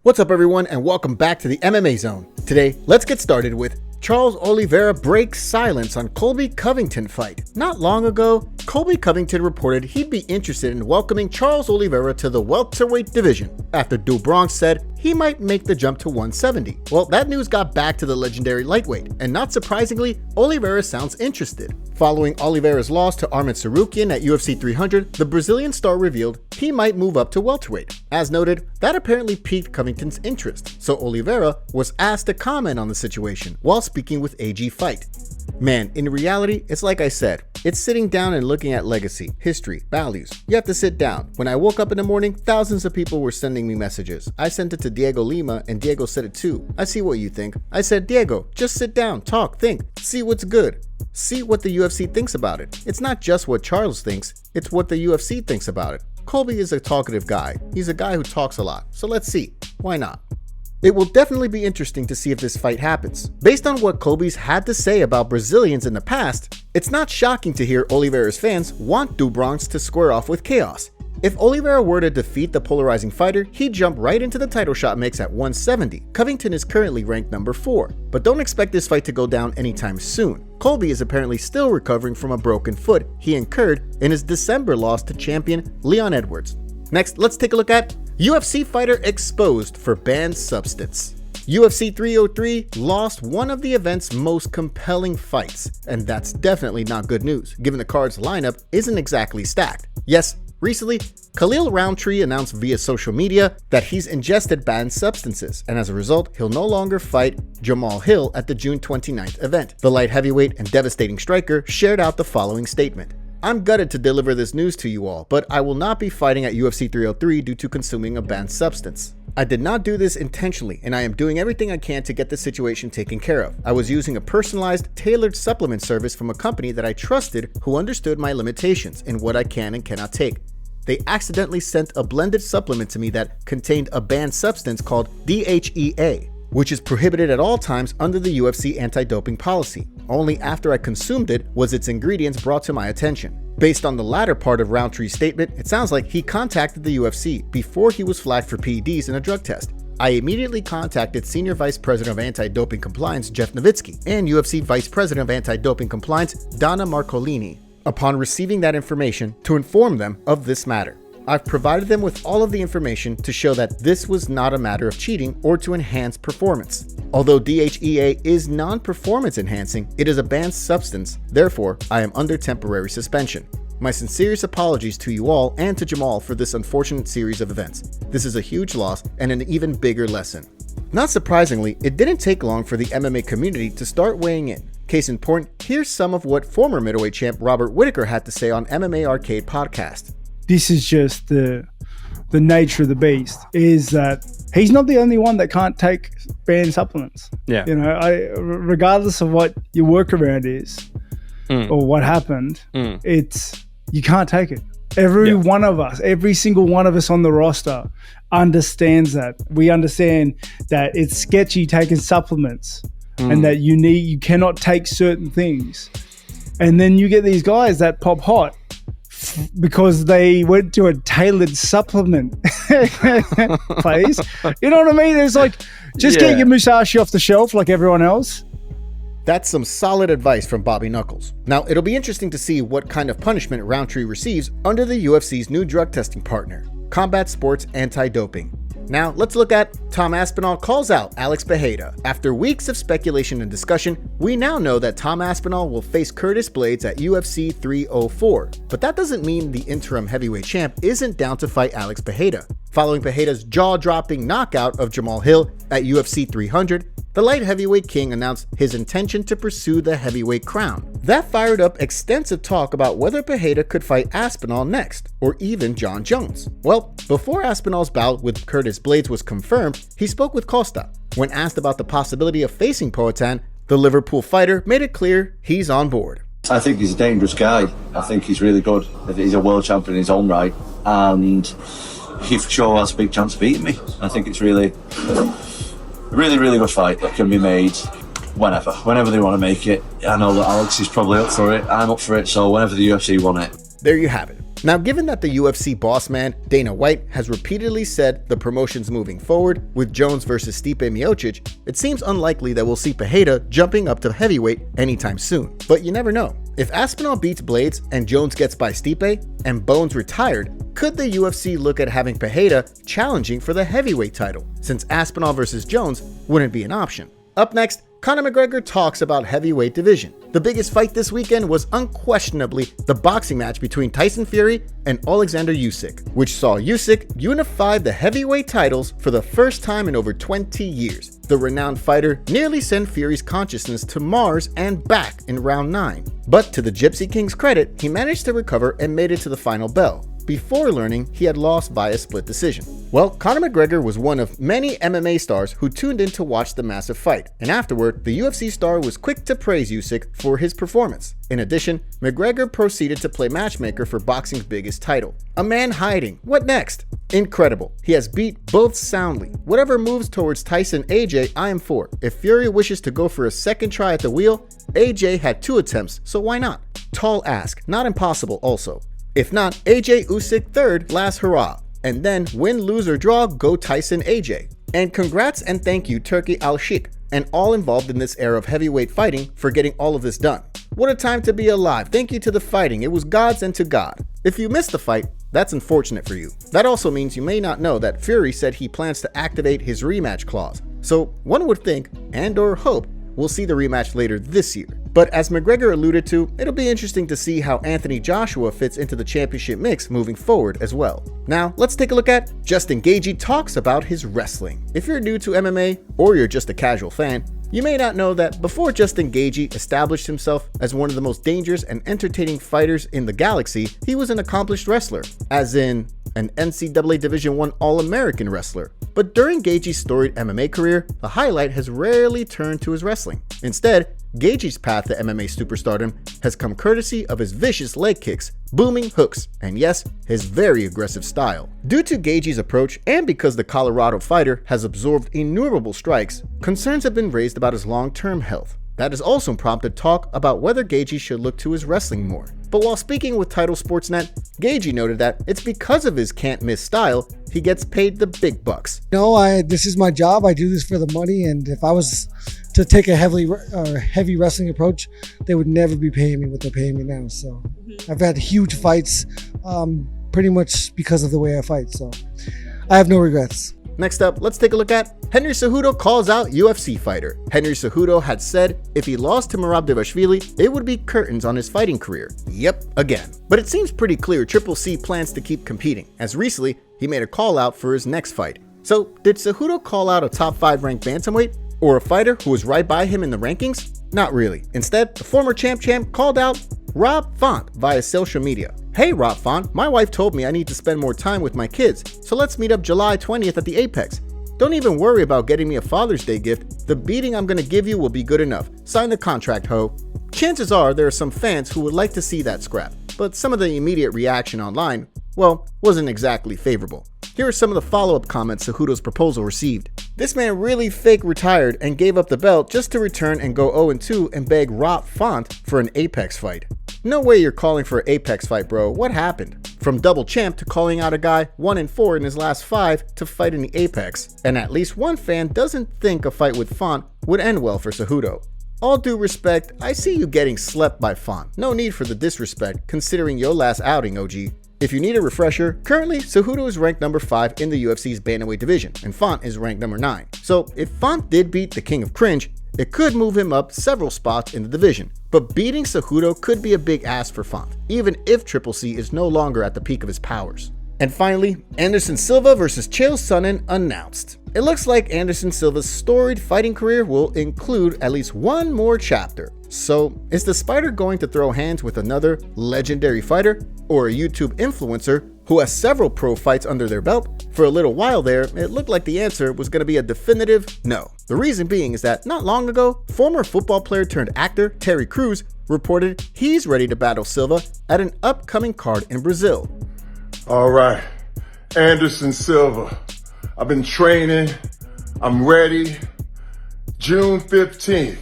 What's up everyone and welcome back to the MMA Zone. Today, let's get started with Charles Oliveira breaks silence on Colby Covington fight. Not long ago, Colby Covington reported he'd be interested in welcoming Charles Oliveira to the welterweight division after Do Bronx said he might make the jump to 170. Well, that news got back to the legendary lightweight, and not surprisingly, Oliveira sounds interested. Following Oliveira's loss to Arman Tsarukyan at UFC 300, the Brazilian star revealed he might move up to welterweight. As noted, that apparently piqued Covington's interest, so Oliveira was asked to comment on the situation while speaking with AG Fight. Man, in reality, it's like I said, it's sitting down and looking at legacy, history, values. You have to sit down. When I woke up in the morning, thousands of people were sending me messages. I sent it to Diego Lima and Diego said it too. I see what you think. I said, Diego, just sit down, talk, think, see what's good. See what the UFC thinks about it. It's not just what Charles thinks, it's what the UFC thinks about it. Colby is a talkative guy. He's a guy who talks a lot. So let's see. Why not? It will definitely be interesting to see if this fight happens. Based on what Colby's had to say about Brazilians in the past, it's not shocking to hear Oliveira's fans want Do Bronx to square off with Chaos. If Oliveira were to defeat the polarizing fighter, he'd jump right into the title shot mix at 170. Covington is currently ranked number 4, but don't expect this fight to go down anytime soon. Colby is apparently still recovering from a broken foot he incurred in his December loss to champion Leon Edwards. Next, let's take a look at UFC fighter exposed for banned substance. UFC 303 lost one of the event's most compelling fights, and that's definitely not good news, given the card's lineup isn't exactly stacked. Yes, recently, Khalil Roundtree announced via social media that he's ingested banned substances, and as a result, he'll no longer fight Jamal Hill at the June 29th event. The light heavyweight and devastating striker shared out the following statement. I'm gutted to deliver this news to you all, but I will not be fighting at UFC 303 due to consuming a banned substance. I did not do this intentionally, and I am doing everything I can to get the situation taken care of. I was using a personalized, tailored supplement service from a company that I trusted who understood my limitations in what I can and cannot take. They accidentally sent a blended supplement to me that contained a banned substance called DHEA, which is prohibited at all times under the UFC anti-doping policy. Only after I consumed it was its ingredients brought to my attention. Based on the latter part of Roundtree's statement, it sounds like he contacted the UFC before he was flagged for PEDs in a drug test. I immediately contacted Senior Vice President of Anti-Doping Compliance Jeff Nowitzki and UFC Vice President of Anti-Doping Compliance Donna Marcolini upon receiving that information to inform them of this matter. I've provided them with all of the information to show that this was not a matter of cheating or to enhance performance. Although DHEA is non-performance enhancing, it is a banned substance, therefore I am under temporary suspension. My sincerest apologies to you all and to Jamal for this unfortunate series of events. This is a huge loss and an even bigger lesson. Not surprisingly, it didn't take long for the MMA community to start weighing in. Case in point, here's some of what former middleweight champ Robert Whittaker had to say on MMA Arcade podcast. This is just the nature of the beast, is that he's not the only one that can't take banned supplements. Yeah. You know, regardless of what your workaround is or what happened, it's you can't take it. One of us, every single one of us on the roster understands that. We understand that it's sketchy taking supplements and that you cannot take certain things. And then you get these guys that pop hot because they went to a tailored supplement place. You know what I mean? It's like, just get your Musashi off the shelf like everyone else. That's some solid advice from Bobby Knuckles. Now, it'll be interesting to see what kind of punishment Roundtree receives under the UFC's new drug testing partner, Combat Sports Anti-Doping. Now, let's look at Tom Aspinall calls out Alex Pereira. After weeks of speculation and discussion, we now know that Tom Aspinall will face Curtis Blaydes at UFC 304. But that doesn't mean the interim heavyweight champ isn't down to fight Alex Pereira. Following Pereira's jaw-dropping knockout of Jamal Hill at UFC 300, the light heavyweight king announced his intention to pursue the heavyweight crown. That fired up extensive talk about whether Pereira could fight Aspinall next, or even John Jones. Well, before Aspinall's bout with Curtis Blaydes was confirmed, he spoke with Costa. When asked about the possibility of facing Poatan, the Liverpool fighter made it clear he's on board. I think he's a dangerous guy. I think he's really good. He's a world champion in his own right, and he for sure has a big chance of beating me. I think it's really good fight that can be made whenever they want to make it. I know that Alex is probably up for it. I'm up for it. So whenever the UFC want it. There you have it. Now, given that the UFC boss man, Dana White, has repeatedly said the promotion's moving forward with Jones versus Stipe Miocic, it seems unlikely that we'll see Pereira jumping up to heavyweight anytime soon. But you never know. If Aspinall beats Blades and Jones gets by Stipe and Bones retired, could the UFC look at having Pereira challenging for the heavyweight title, since Aspinall versus Jones wouldn't be an option? Up next, Conor McGregor talks about heavyweight division. The biggest fight this weekend was unquestionably the boxing match between Tyson Fury and Alexander Usyk, which saw Usyk unify the heavyweight titles for the first time in over 20 years. The renowned fighter nearly sent Fury's consciousness to Mars and back in round 9. But to the Gypsy King's credit, he managed to recover and made it to the final bell, before learning he had lost by a split decision. Well, Conor McGregor was one of many MMA stars who tuned in to watch the massive fight, and afterward, the UFC star was quick to praise Usyk for his performance. In addition, McGregor proceeded to play matchmaker for boxing's biggest title. A man hiding. What next? Incredible. He has beat both soundly. Whatever moves towards Tyson AJ, I am for. If Fury wishes to go for a second try at the wheel, AJ had 2 attempts, so why not? Tall ask, not impossible also. If not, AJ Usyk third, last hurrah. And then win, lose, or draw, go Tyson AJ. And congrats and thank you Turki Al-Sheikh and all involved in this era of heavyweight fighting for getting all of this done. What a time to be alive. Thank you to the fighting. It was God's and to God. If you missed the fight, that's unfortunate for you. That also means you may not know that Fury said he plans to activate his rematch clause. So one would think, and or hope, we'll see the rematch later this year. But as McGregor alluded to, it'll be interesting to see how Anthony Joshua fits into the championship mix moving forward as well. Now, let's take a look at Justin Gaethje talks about his wrestling. If you're new to MMA, or you're just a casual fan, you may not know that before Justin Gaethje established himself as one of the most dangerous and entertaining fighters in the galaxy, he was an accomplished wrestler, as in an NCAA Division I All-American wrestler. But during Gaethje's storied MMA career, the highlight has rarely turned to his wrestling. Instead, Gaethje's path to MMA superstardom has come courtesy of his vicious leg kicks, booming hooks, and yes, his very aggressive style. Due to Gaethje's approach and because the Colorado fighter has absorbed innumerable strikes, concerns have been raised about his long-term health. That has also prompted talk about whether Gaethje should look to his wrestling more. But while speaking with Title Sportsnet, Gaethje noted that it's because of his can't-miss style he gets paid the big bucks. No, this is my job. I do this for the money, and if I was to take a heavy wrestling approach, they would never be paying me what they're paying me now. So I've had huge fights pretty much because of the way I fight. So I have no regrets. Next up, let's take a look at Henry Cejudo calls out UFC fighter. Henry Cejudo had said if he lost to Merab Dvalishvili, it would be curtains on his fighting career. Yep, again. But it seems pretty clear Triple C plans to keep competing, as recently he made a call out for his next fight. So did Cejudo call out a top 5 ranked bantamweight? Or a fighter who was right by him in the rankings? Not really. Instead, the former champ called out Rob Font via social media. Hey Rob Font, my wife told me I need to spend more time with my kids, so let's meet up July 20th at the Apex. Don't even worry about getting me a Father's Day gift. The beating I'm gonna give you will be good enough. Sign the contract, ho. Chances are there are some fans who would like to see that scrap, but some of the immediate reaction online, well, wasn't exactly favorable. Here are some of the follow-up comments Cejudo's proposal received. This man really fake retired and gave up the belt just to return and go 0-2 and beg Rob Font for an Apex fight. No way you're calling for an Apex fight, bro. What happened? From double champ to calling out a guy 1-4 in his last 5 to fight in the Apex. And at least one fan doesn't think a fight with Font would end well for Cejudo. All due respect, I see you getting slept by Font. No need for the disrespect considering your last outing, OG. If you need a refresher, currently Cejudo is ranked number 5 in the UFC's bantamweight division, and Font is ranked number 9. So if Font did beat the King of Cringe, it could move him up several spots in the division. But beating Cejudo could be a big ask for Font, even if Triple C is no longer at the peak of his powers. And finally, Anderson Silva versus Chael Sonnen announced. It looks like Anderson Silva's storied fighting career will include at least one more chapter. So, is the Spider going to throw hands with another legendary fighter or a YouTube influencer who has several pro fights under their belt? For a little while there, it looked like the answer was going to be a definitive no. The reason being is that not long ago, former football player turned actor Terry Crews reported he's ready to battle Silva at an upcoming card in Brazil. All right, Anderson Silva. I've been training. I'm ready. June 15th.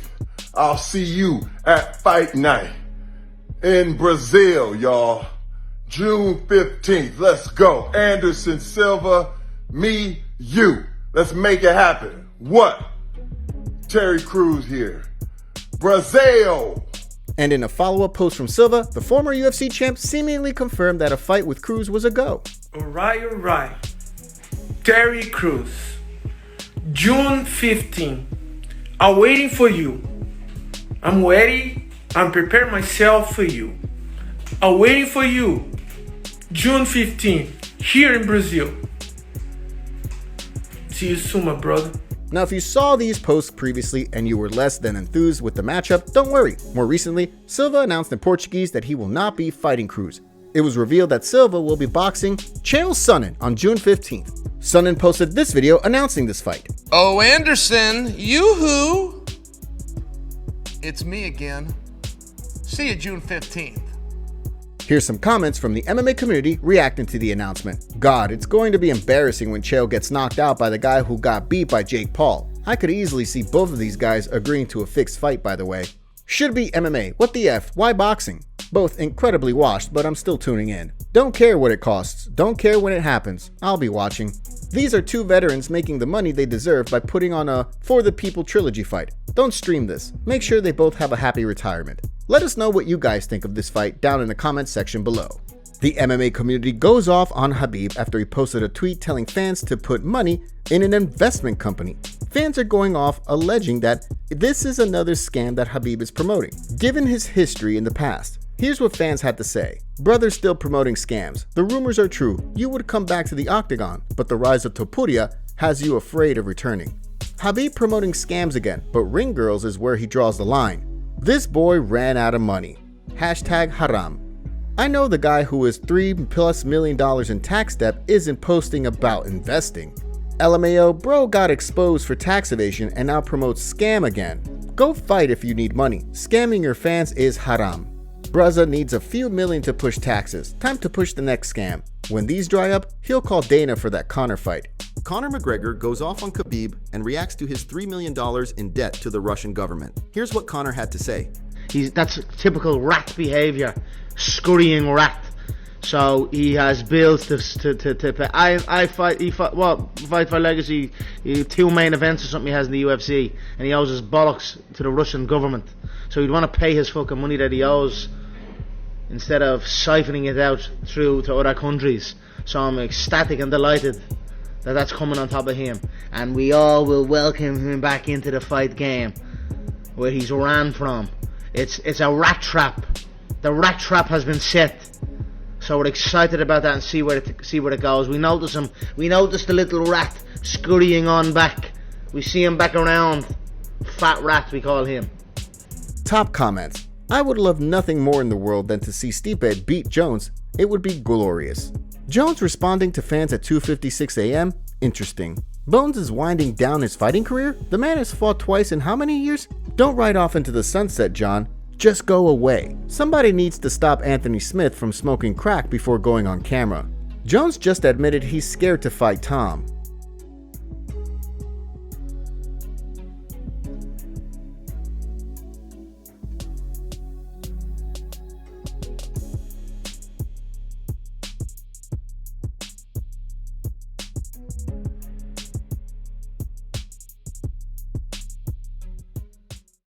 I'll see you at Fight Night in Brazil, y'all. June 15th. Let's go. Anderson Silva, me, you. Let's make it happen. What? Terry Crews here. Brazil. And in a follow-up post from Silva, the former UFC champ seemingly confirmed that a fight with Crews was a go. All right. Terry Crews, June 15. I'm waiting for you. I'm ready. I'm preparing myself for you. I'm waiting for you. June 15, here in Brazil. See you soon, my brother. Now, if you saw these posts previously and you were less than enthused with the matchup, don't worry. More recently, Silva announced in Portuguese that he will not be fighting Crews. It was revealed that Silva will be boxing Chael Sonnen on June 15th. Sonnen posted this video announcing this fight. Oh, Anderson, yoo-hoo! It's me again. See you June 15th. Here's some comments from the MMA community reacting to the announcement. God, it's going to be embarrassing when Chael gets knocked out by the guy who got beat by Jake Paul. I could easily see both of these guys agreeing to a fixed fight, by the way. Should be MMA. What the F? Why boxing? Both incredibly washed, but I'm still tuning in. Don't care what it costs. Don't care when it happens. I'll be watching. These are two veterans making the money they deserve by putting on a For the People trilogy fight. Don't stream this. Make sure they both have a happy retirement. Let us know what you guys think of this fight down in the comments section below. The MMA community goes off on Khabib after he posted a tweet telling fans to put money in an investment company. Fans are going off alleging that this is another scam that Khabib is promoting. Given his history in the past, here's what fans had to say. Brother's still promoting scams. The rumors are true. You would come back to the octagon, but the rise of Topuria has you afraid of returning. Khabib promoting scams again, but ring girls is where he draws the line. This boy ran out of money. Hashtag haram. I know the guy who is $3+ million in tax debt isn't posting about investing. LMAO, bro got exposed for tax evasion and now promotes scam again. Go fight if you need money. Scamming your fans is haram. Bruzza needs a few million to push taxes. Time to push the next scam. When these dry up, he'll call Dana for that Conor fight. Conor McGregor goes off on Khabib and reacts to his $3 million in debt to the Russian government. Here's what Conor had to say. That's typical rat behaviour, scurrying rat. So he has bills to pay. I fight for Legacy, 2 main events or something he has in the UFC, and he owes his bollocks to the Russian government. So he'd want to pay his fucking money that he owes instead of siphoning it out through to other countries. So I'm ecstatic and delighted that that's coming on top of him, and we all will welcome him back into the fight game where he's ran from. It's a rat trap. The rat trap has been set. So we're excited about that and see where it goes. We notice him. We notice the little rat scurrying on back. We see him back around. Fat rat, we call him. Top comments. I would love nothing more in the world than to see Stipe beat Jones. It would be glorious. Jones responding to fans at 2:56 a.m. Interesting. Bones is winding down his fighting career? The man has fought twice in how many years? Don't ride off into the sunset, John. Just go away. Somebody needs to stop Anthony Smith from smoking crack before going on camera. Jones just admitted he's scared to fight Tom.